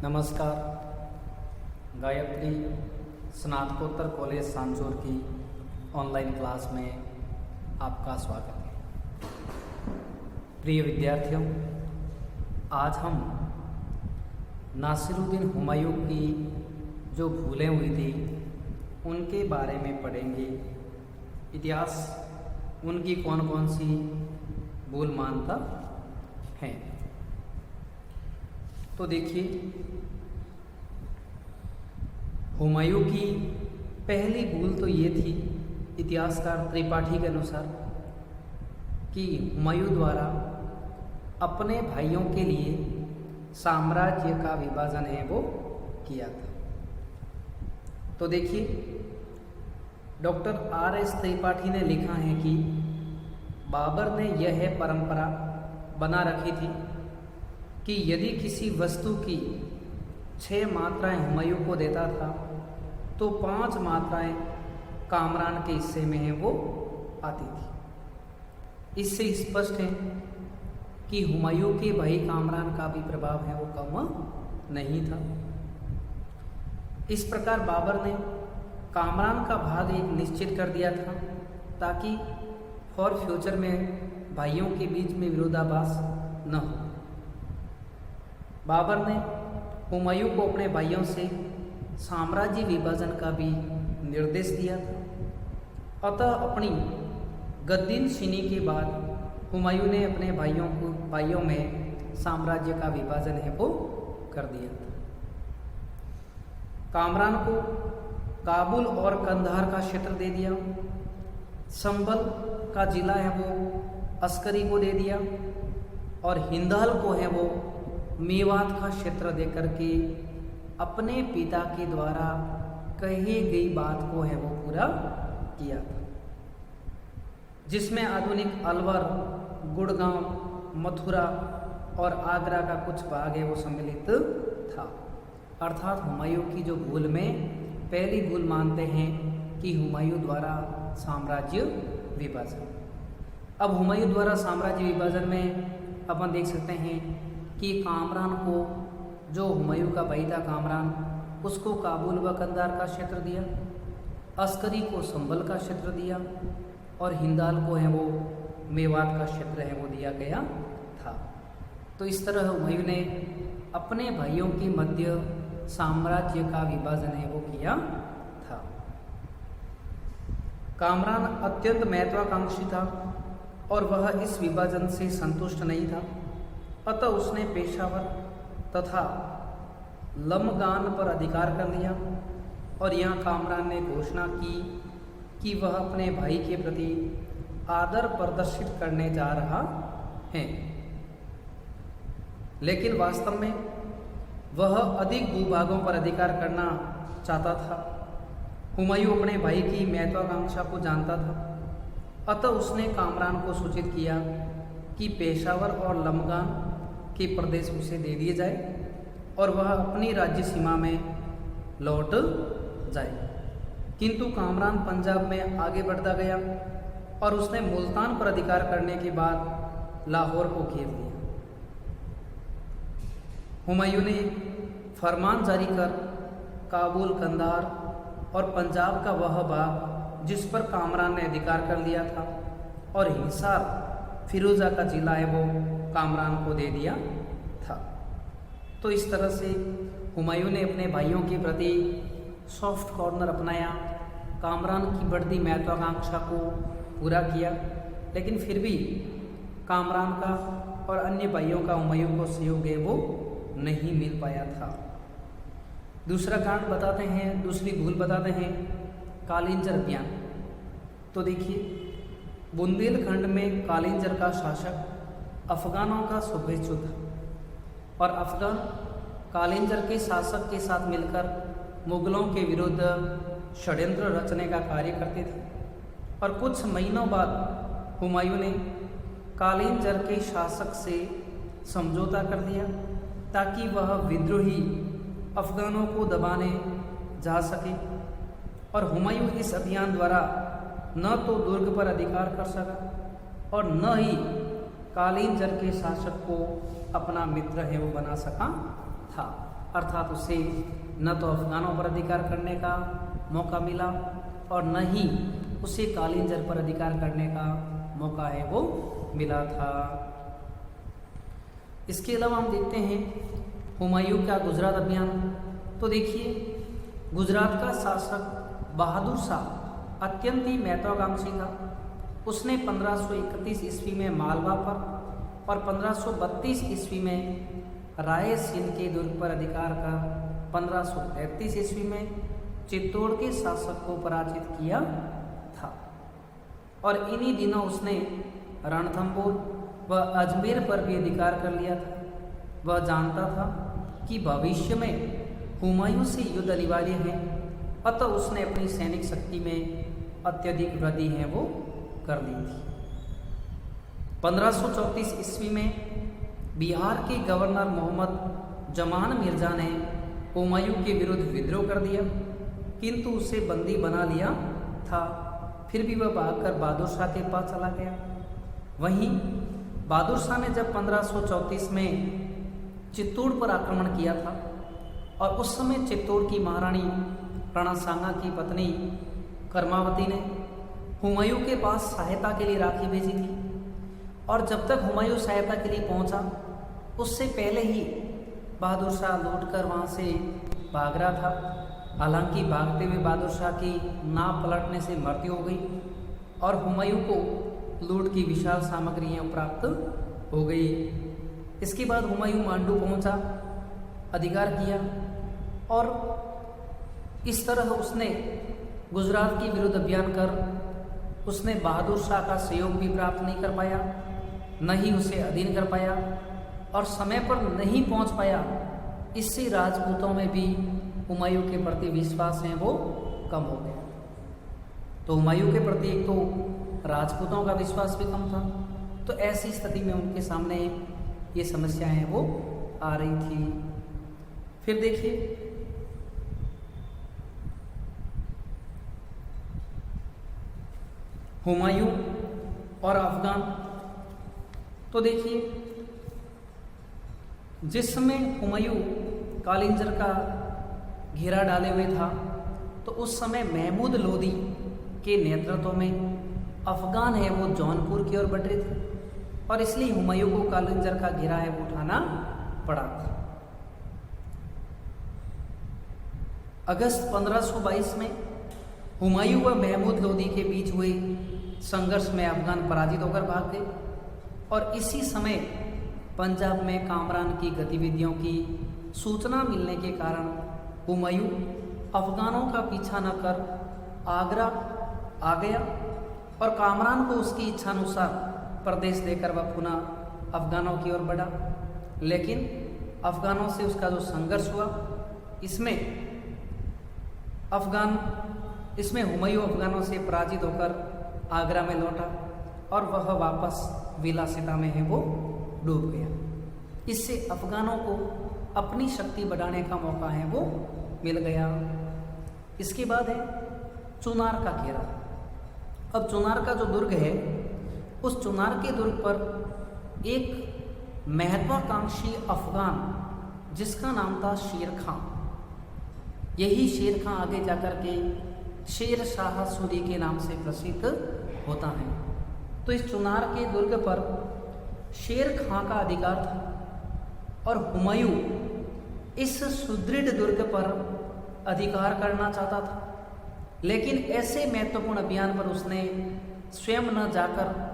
नमस्कार। गायत्री स्नातकोत्तर कॉलेज सांचौर की ऑनलाइन क्लास में आपका स्वागत है। प्रिय विद्यार्थियों, आज हम नासिरुद्दीन हुमायूं की जो भूलें हुई थी उनके बारे में पढ़ेंगे। इतिहास उनकी कौन कौन सी भूल मानता है। तो देखिए, हुमायूं की पहली भूल तो ये थी इतिहासकार त्रिपाठी के अनुसार कि हुमायूं द्वारा अपने भाइयों के लिए साम्राज्य का विभाजन है वो किया था। तो देखिए, डॉक्टर R.S. त्रिपाठी ने लिखा है कि बाबर ने यह परंपरा बना रखी थी कि यदि किसी वस्तु की 6 मात्राएं हुमायूं को देता था तो 5 मात्राएं कामरान के हिस्से में है वो आती थी। इससे स्पष्ट है कि हुमायूं के भाई कामरान का भी प्रभाव है वो कम नहीं था। इस प्रकार बाबर ने कामरान का भाग एक निश्चित कर दिया था ताकि फॉर फ्यूचर में भाइयों के बीच में विरोधाभास न हो। बाबर ने हुमायूं को अपने भाइयों से साम्राज्य विभाजन का भी निर्देश दिया था। अतः अपनी गद्दीनशीनी के बाद हुमायूं ने अपने भाइयों में साम्राज्य का विभाजन है वो कर दिया था। कामरान को काबुल और कंधार का क्षेत्र दे दिया, संभल का जिला है वो अस्करी को दे दिया और हिंदल को है वो मेवात का क्षेत्र देकर के अपने पिता के द्वारा कही गई बात को है वो पूरा किया था, जिसमें आधुनिक अलवर, गुड़गांव, मथुरा और आगरा का कुछ भाग है वो सम्मिलित था। अर्थात हुमायूं की जो भूल में पहली भूल मानते हैं कि हुमायूं द्वारा साम्राज्य विभाजन। अब हुमायूं द्वारा साम्राज्य विभाजन में अपन देख सकते हैं कि कामरान को, जो हुमायूं का भाई था कामरान, उसको काबुल व कंधार का क्षेत्र दिया, अस्करी को संभल का क्षेत्र दिया और हिंदाल को है वो मेवात का क्षेत्र है वो दिया गया था। तो इस तरह हुमायूं ने अपने भाइयों के मध्य साम्राज्य का विभाजन है वो किया था। कामरान अत्यंत महत्वाकांक्षी था और वह इस विभाजन से संतुष्ट नहीं था। अतः उसने पेशावर तथा लमगान पर अधिकार कर लिया और यहाँ कामरान ने घोषणा की कि वह अपने भाई के प्रति आदर प्रदर्शित करने जा रहा है, लेकिन वास्तव में वह अधिक भूभागों पर अधिकार करना चाहता था। हुमायूं अपने भाई की महत्वाकांक्षा को जानता था, अतः उसने कामरान को सूचित किया कि पेशावर और लमगान के प्रदेश उसे दे दिए जाए और वह अपनी राज्य सीमा में लौट जाए। किंतु कामरान पंजाब में आगे बढ़ता गया और उसने मुल्तान पर अधिकार करने के बाद लाहौर को घेर लिया। हुमायूं ने फरमान जारी कर काबुल, कंधार और पंजाब का वह भाग जिस पर कामरान ने अधिकार कर लिया था और हिसार, फिरोजा का जिला है वो कामरान को दे दिया था। तो इस तरह से हुमायूं ने अपने भाइयों के प्रति सॉफ्ट कॉर्नर अपनाया, कामरान की बढ़ती महत्वाकांक्षा को पूरा किया, लेकिन फिर भी कामरान का और अन्य भाइयों का हुमायूं को सहयोग है वो नहीं मिल पाया था। दूसरा कांड बताते हैं, दूसरी भूल बताते हैं, कालिंजर अभियान। तो देखिए, बुंदेलखंड में कालिंजर का शासक अफगानों का शुभेच्छु था और अफगान कालिंजर के शासक के साथ मिलकर मुगलों के विरुद्ध षड्यंत्र रचने का कार्य करते थे। और कुछ महीनों बाद हुमायूं ने कालिंजर के शासक से समझौता कर दिया ताकि वह विद्रोही अफगानों को दबाने जा सके। और हुमायूं इस अभियान द्वारा न तो दुर्ग पर अधिकार कर सका और न ही कालिंजर के शासक को अपना मित्र है वो बना सका था। अर्थात उसे न तो अफगानों पर अधिकार करने का मौका मिला और न ही उसे कालिंजर पर अधिकार करने का मौका है वो मिला था। इसके अलावा हम देखते हैं हुमायूं का गुजरात अभियान। तो देखिए, गुजरात का शासक बहादुर शाह अत्यंत ही महत्वाकांक्षी था। उसने 1531 ईस्वी में मालवा पर और 1532 ईस्वी में राय सिंध के दुर्ग पर अधिकार कर 1533 ईस्वी में चित्तौड़ के शासक को पराजित किया था। और इन्हीं दिनों उसने रणथंबोर व अजमेर पर भी अधिकार कर लिया था। वह जानता था कि भविष्य में हुमायूं से युद्ध अनिवार्य है, अतः उसने अपनी सैनिक शक्ति में अत्यधिक वृद्धि है वो कर ली थी। 1534 ईस्वी में बिहार के गवर्नर मोहम्मद जमान मिर्जा ने हुमायूं के विरुद्ध विद्रोह कर दिया, किंतु उसे बंदी बना लिया था। फिर भी वह भागकर बहादुर शाह के पास चला गया। वहीं बहादुर शाह ने जब 1534 में चित्तौड़ पर आक्रमण किया था और उस समय चित्तौड़ की महारानी राणा सांगा की पत्नी कर्मावती ने हुमायूं के पास सहायता के लिए राखी भेजी थी। और जब तक हुमायूं सहायता के लिए पहुंचा, उससे पहले ही बहादुर शाह लौटकर वहां से भाग रहा था। हालांकि भागते हुए बहादुर शाह की नाव पलटने से मृत्यु हो गई और हुमायूं को लूट की विशाल सामग्रियां प्राप्त हो गई। इसके बाद हुमायूं मांडू पहुंचा, अधिकार किया और इस तरह उसने गुजरात के विरुद्ध अभियान कर उसने बहादुर शाह का सहयोग भी प्राप्त नहीं कर पाया, न ही उसे अधीन कर पाया और समय पर नहीं पहुंच पाया। इससे राजपूतों में भी हुमायूं के प्रति विश्वास है वो कम हो गया। तो हुमायूं के प्रति एक तो राजपूतों का विश्वास भी कम था, तो ऐसी स्थिति में उनके सामने ये समस्याएं हैं वो आ रही थी। फिर देखिए, हुमायूं और अफगान। तो देखिए, जिस समय हुमायूं कालिंजर का घेरा डाले हुए था, तो उस समय महमूद लोदी के नेतृत्व में अफगान है वो जौनपुर की ओर बढ़ रहे थे और इसलिए हुमायूं को कालिंजर का घेरा है वो उठाना पड़ा था। अगस्त 1522 में हुमायूं व महमूद लोदी के बीच हुए संघर्ष में अफगान पराजित होकर भाग गए और इसी समय पंजाब में कामरान की गतिविधियों की सूचना मिलने के कारण हुमायूं अफगानों का पीछा न कर आगरा आ गया और कामरान को उसकी इच्छानुसार प्रदेश देकर वह पुनः अफगानों की ओर बढ़ा। लेकिन अफगानों से उसका जो संघर्ष हुआ, इसमें हुमायूं अफगानों से पराजित होकर आगरा में लौटा और वह वापस विलासिता में है वो डूब गया। इससे अफगानों को अपनी शक्ति बढ़ाने का मौका है वो मिल गया। इसके बाद है चुनार का घेरा। अब चुनार का जो दुर्ग है, उस चुनार के दुर्ग पर एक महत्वाकांक्षी अफगान जिसका नाम था शेर खां, यही शेर खां आगे जाकर के शेर शाह सूरी के नाम से प्रसिद्ध होता है। तो इस चुनार के दुर्ग पर शेर खां का अधिकार था और हुमायूं इस सुदृढ़ दुर्ग पर अधिकार करना चाहता था। लेकिन ऐसे महत्वपूर्ण अभियान पर उसने स्वयं न जाकर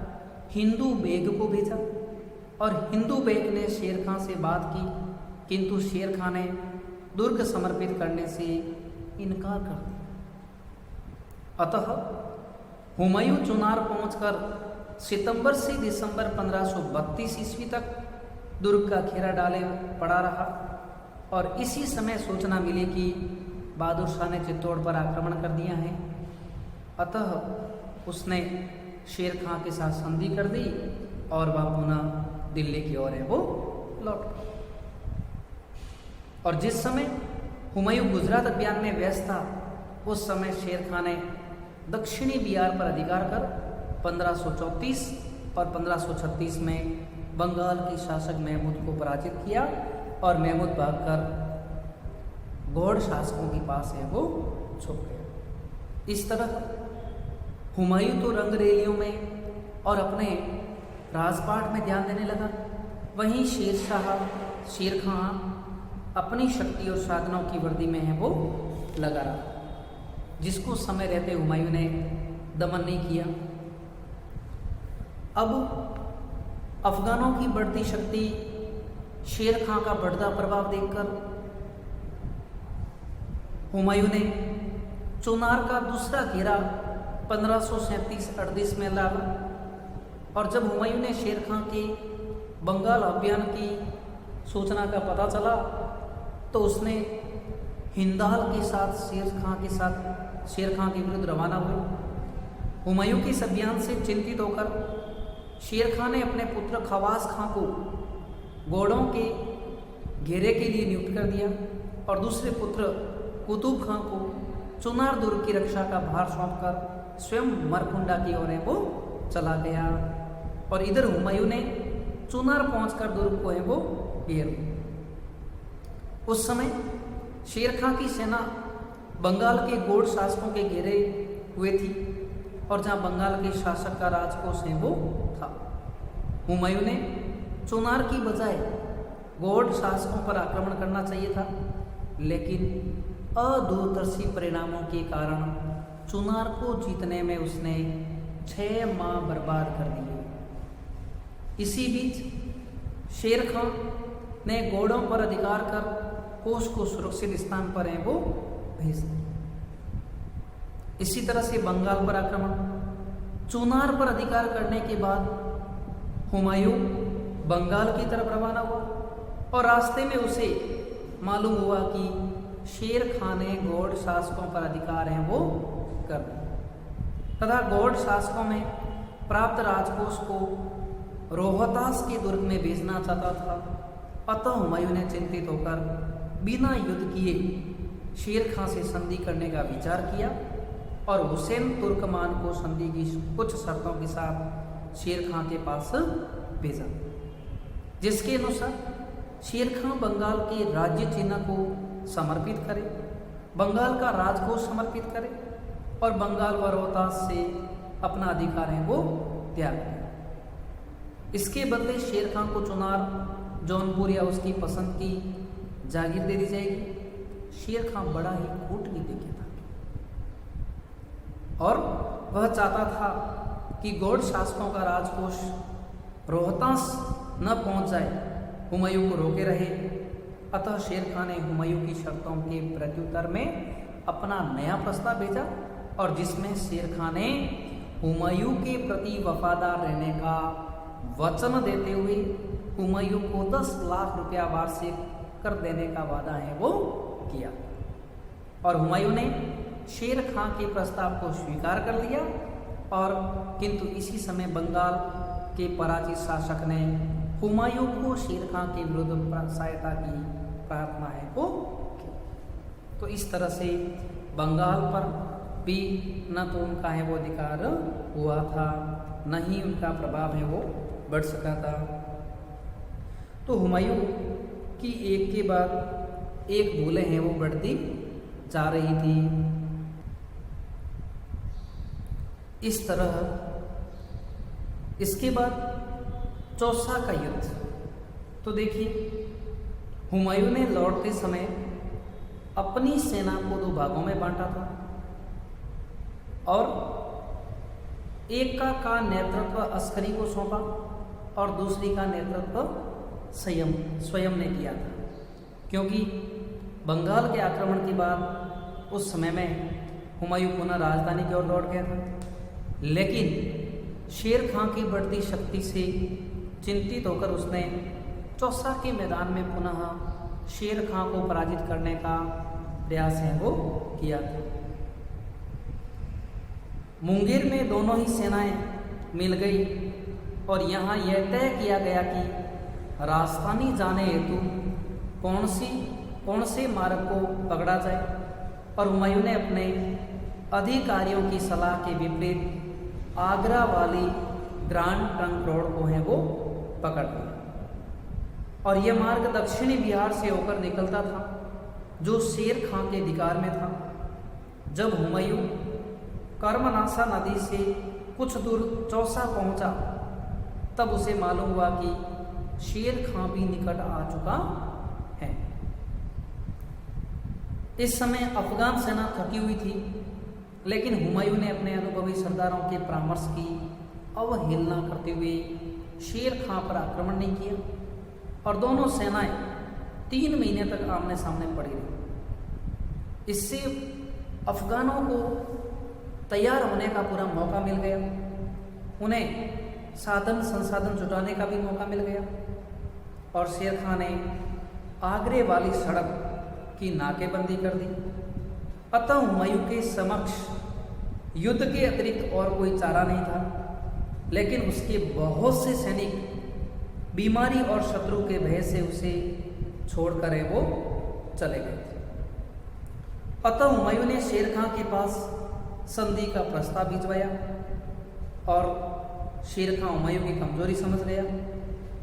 हिंदू बेग को भेजा और हिंदू बेग ने शेर खां से बात की, किंतु शेर खां ने दुर्ग समर्पित करने से इनकार कर दिया। अतः हुमायूं चुनार पहुंचकर सितंबर से दिसंबर 1532 ईस्वी तक दुर्ग का घेरा डाले पड़ा रहा और इसी समय सूचना मिली कि बहादुर शाह ने चित्तौड़ पर आक्रमण कर दिया है। अतः उसने शेर खां के साथ संधि कर दी और वह पुनः दिल्ली की ओर है वो लौट गया। और जिस समय हुमायूं गुजरात अभियान में व्यस्त था, उस समय शेर खां ने दक्षिणी बिहार पर अधिकार कर 1534 और 1536 में बंगाल के शासक महमूद को पराजित किया और महमूद भागकर गौड़ शासकों के पास है वो छुप गया। इस तरह हुमायूं तो रंगरेलियों में और अपने राजपाट में ध्यान देने लगा, वहीं शेर खां अपनी शक्ति और साधनों की वृद्धि में है वो लगा रहा, जिसको समय रहते हुमायूं ने दमन नहीं किया। अब अफगानों की बढ़ती शक्ति, शेर खां का बढ़ता प्रभाव देखकर हुमायूं ने चुनार का दूसरा घेरा 1537-38 में डाला। और जब हुमायूं ने शेर खां के बंगाल अभियान की सूचना का पता चला तो उसने हिंदाल के साथ शेर खां के विरुद्ध रवाना हुए। हुमायूं के इस अभियान से चिंतित होकर शेर खां ने अपने पुत्र खवास खां को घोड़ों के घेरे के लिए नियुक्त कर दिया और दूसरे पुत्र कुतुब खां को चुनार दुर्ग की रक्षा का भार सौंपकर स्वयं मरकुंडा की ओर वो चला गया। और इधर हुमायूं ने चुनार पहुंचकर दुर्ग को है वो घेर लिया। उस समय शेर खां की सेना बंगाल के गौड़ शासकों के घेरे हुए थी और जहां बंगाल के शासक का राजकोष है वो था। हुमायूं ने चुनार की बजाय गौड़ शासकों पर आक्रमण करना चाहिए था, लेकिन अदूरदर्शी परिणामों के कारण चुनार को जीतने में उसने 6 माह बर्बाद कर दिए। इसी बीच शेर खां ने घोड़ों पर अधिकार कर कोष को सुरक्षित स्थान पर है वो भेज दिया। इसी तरह से बंगाल पर आक्रमण, चुनार पर अधिकार करने के बाद हुमायूं बंगाल की तरफ रवाना हुआ और रास्ते में उसे मालूम हुआ कि शेर खां ने गौड़ शासकों पर अधिकार है वो कर दिया तथा गौड़ शासकों में प्राप्त राजकोष को रोहतास के दुर्ग में भेजना चाहता था। अतः हुमायूं ने चिंतित होकर बिना युद्ध किए शेर खां से संधि करने का विचार किया और हुसैन तुर्कमान को संधि की कुछ शर्तों के साथ शेर खां के पास भेजा, जिसके अनुसार शेर खां बंगाल के राज्य चिन्ह को समर्पित करे, बंगाल का राजकोष समर्पित करे और बंगाल व रोहतास से अपना अधिकार है वो त्याग करे। इसके बदले शेर खां को चुनार, जौनपुर या उसकी पसंद की जागीर दे दी जाएगी। शेर खां बड़ा ही कूटनीतिज्ञ था और वह चाहता था कि गौड़ शासकों का राजकोष रोहतास न पहुंच जाए, हुमायूं को रोके रहे। अतः शेर खां ने हुमायूं की शर्तों के प्रत्युत्तर में अपना नया प्रस्ताव भेजा और जिसमें शेर खां ने हुमायूं के प्रति वफादार रहने का वचन देते हुए हुमायूं को 10 लाख रुपया वार्षिक कर देने का वादा है वो किया। और हुमायूं ने शेर खां के प्रस्ताव को स्वीकार कर लिया और किंतु इसी समय बंगाल के पराजित शासक ने हुमायूं को शेर खां के विरुद्ध सहायता की प्रार्थना है वो की। तो इस तरह से बंगाल पर भी न तो उनका है वो अधिकार हुआ था, न ही उनका प्रभाव है वो बढ़ सका था। तो हुमायूं की एक के बाद एक भूलें हैं वो बढ़ती जा रही थी। इस तरह इसके बाद चौसा का युद्ध, तो देखिए हुमायूं ने लौटते समय अपनी सेना को 2 भागों में बांटा था और एक का नेतृत्व अस्करी को सौंपा और दूसरी का नेतृत्व स्वयं ने किया था, क्योंकि बंगाल के आक्रमण के बाद उस समय में हुमायूं पुनः राजधानी की ओर लौट गया था। लेकिन शेर खां की बढ़ती शक्ति से चिंतित होकर उसने चौसा के मैदान में पुनः शेर खां को पराजित करने का प्रयास है वो किया था। मुंगेर में दोनों ही सेनाएं मिल गई और यहाँ यह तय किया गया कि राजधानी जाने हेतु कौन से मार्ग को पकड़ा जाए। और हुमायूं ने अपने अधिकारियों की सलाह के विपरीत आगरा वाली ग्रांड ट्रंक रोड को है वो पकड़ लिया और यह मार्ग दक्षिणी बिहार से होकर निकलता था जो शेर खां के अधिकार में था। जब हुमायूं कर्मनाशा नदी से कुछ दूर चौसा पहुंचा, तब उसे मालूम हुआ कि शेर खां भी निकट आ चुका है। इस समय अफगान सेना थकी हुई थी, लेकिन हुमायूं ने अपने अनुभवी सरदारों के परामर्श की अवहेलना करते हुए शेर खां पर आक्रमण नहीं किया और दोनों सेनाएं 3 महीने तक आमने सामने पड़ी रही। इससे अफगानों को तैयार होने का पूरा मौका मिल गया, उन्हें साधन संसाधन जुटाने का भी मौका मिल गया और शेर खां ने आगरे वाली सड़क की नाकेबंदी कर दी। अतः हुमायूं के समक्ष युद्ध के अतिरिक्त और कोई चारा नहीं था, लेकिन उसके बहुत से सैनिक बीमारी और शत्रु के भय से उसे छोड़कर वो चले गए थे। अतः हुमायूं ने शेर खां के पास संधि का प्रस्ताव भिजवाया और शेर खां हुमायूं की कमजोरी समझ गया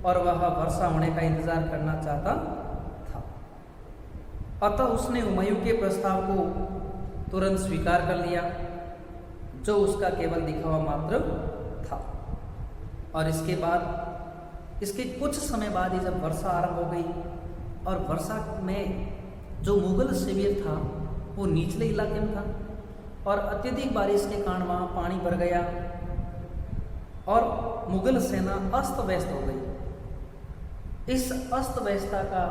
और वह वर्षा होने का इंतजार करना चाहता था। अतः उसने हुमायूं के प्रस्ताव को तुरंत स्वीकार कर लिया, जो उसका केवल दिखावा मात्र था। और इसके कुछ समय बाद ही जब वर्षा आरंभ हो गई और वर्षा में जो मुगल शिविर था वो निचले इलाके में था और अत्यधिक बारिश के कारण वहाँ पानी भर गया और मुगल सेना अस्त व्यस्त हो गई। इस अस्त व्यस्तता का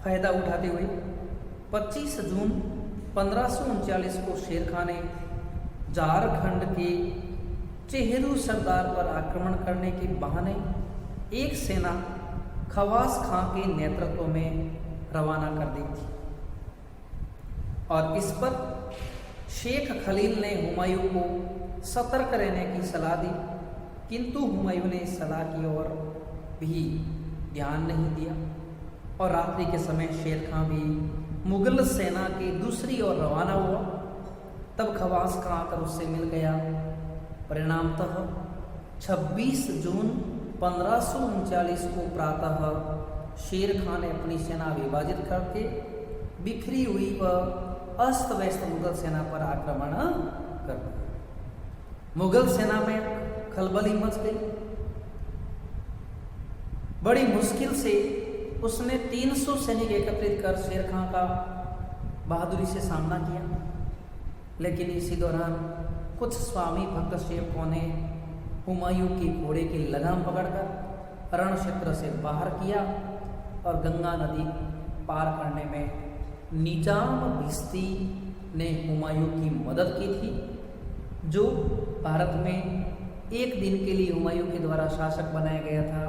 फायदा उठाते हुए 25 जून 1539 को शेर खां ने झारखंड के चेहरू सरदार पर आक्रमण करने के बहाने एक सेना खवास खां के नेतृत्व में रवाना कर दी थी और इस पर शेख खलील ने हुमायूं को सतर्क रहने की सलाह दी, किंतु हुमायूं ने इस सलाह की ओर भी ध्यान नहीं दिया और रात्रि के समय शेर खां भी मुगल सेना की दूसरी ओर रवाना हुआ। तब खवास खां आकर उससे मिल गया। परिणामतः 26 जून 1539 को प्रातः शेर खां ने अपनी सेना विभाजित करके बिखरी हुई व अस्त व्यस्त मुगल सेना पर आक्रमण कर दिया। मुगल सेना में खलबली मच गई। बड़ी मुश्किल से उसने 300 सैनिक एकत्रित कर शेर खां का बहादुरी से सामना किया, लेकिन इसी दौरान कुछ स्वामी भक्त सेवकों ने हुमायूं के घोड़े की लगाम पकड़कर रण क्षेत्र से बाहर किया और गंगा नदी पार करने में निजाम भिस्ती ने हुमायूं की मदद की थी, जो भारत में एक दिन के लिए हुमायूं के द्वारा शासक बनाया गया था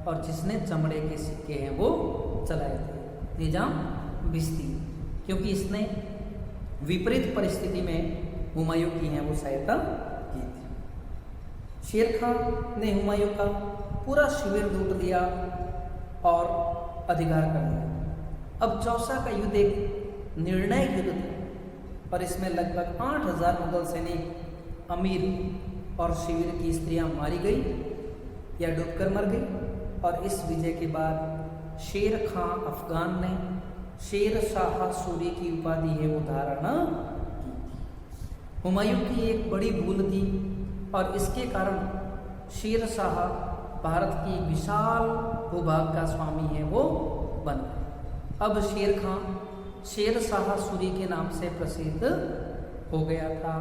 और जिसने चमड़े के सिक्के हैं वो चलाए थे, निजाम भिस्ती, क्योंकि इसने विपरीत परिस्थिति में हुमायूं की है वो सहायता की थी। शेर खां ने हुमायूं का पूरा शिविर लूट लिया और अधिकार कर लिया। अब चौसा का युद्ध एक निर्णायक युद्ध था और इसमें लगभग 8000 मुगल सैनिक, अमीर और शिविर की स्त्रियां मारी गई या डूबकर मर गई और इस विजय के बाद शेर खां अफगान ने शेर शाह सूरी की उपाधि है वो धारण की थी। हुमायूं की एक बड़ी भूल थी और इसके कारण शेर शाह भारत की विशाल भूभाग का स्वामी है वो बन गया। अब शेर खां शेर शाह सूरी के नाम से प्रसिद्ध हो गया था।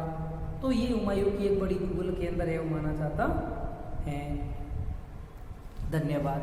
तो ये हुमायूं की एक बड़ी भूल के अंदर है वो माना जाता है। धन्यवाद।